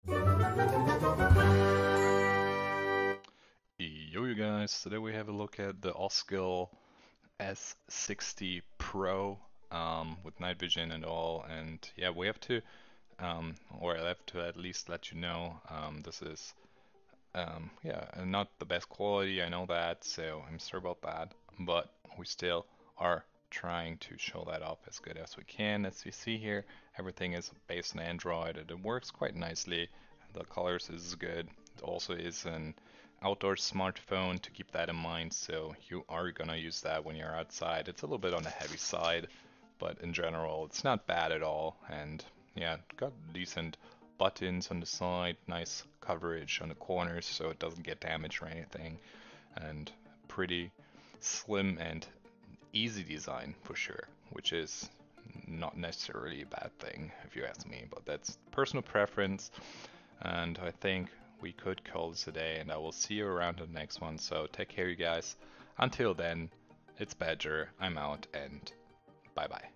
Yo, you guys, today we have a look at the OSCAL S60 Pro with night vision and all. And yeah, we have to, or I have to at least let you know, this is, yeah, not the best quality, I know that, so I'm sorry about that. But we still are trying to show that off as good as we can. As you see here, everything is based on Android and it works quite nicely. The colors is good. It also is an outdoor smartphone to keep that in mind, so you are gonna use that when you're outside. It's a little bit on the heavy side, but in general it's not bad at all. And yeah, got decent buttons on the side, nice coverage on the corners so it doesn't get damaged or anything, and pretty slim and easy design for sure, which is not necessarily a bad thing if you ask me, but that's personal preference. And I think we could call this a day, and I will see you around the next one. So take care, you guys. Until then, it's Badger. I'm out, and bye bye.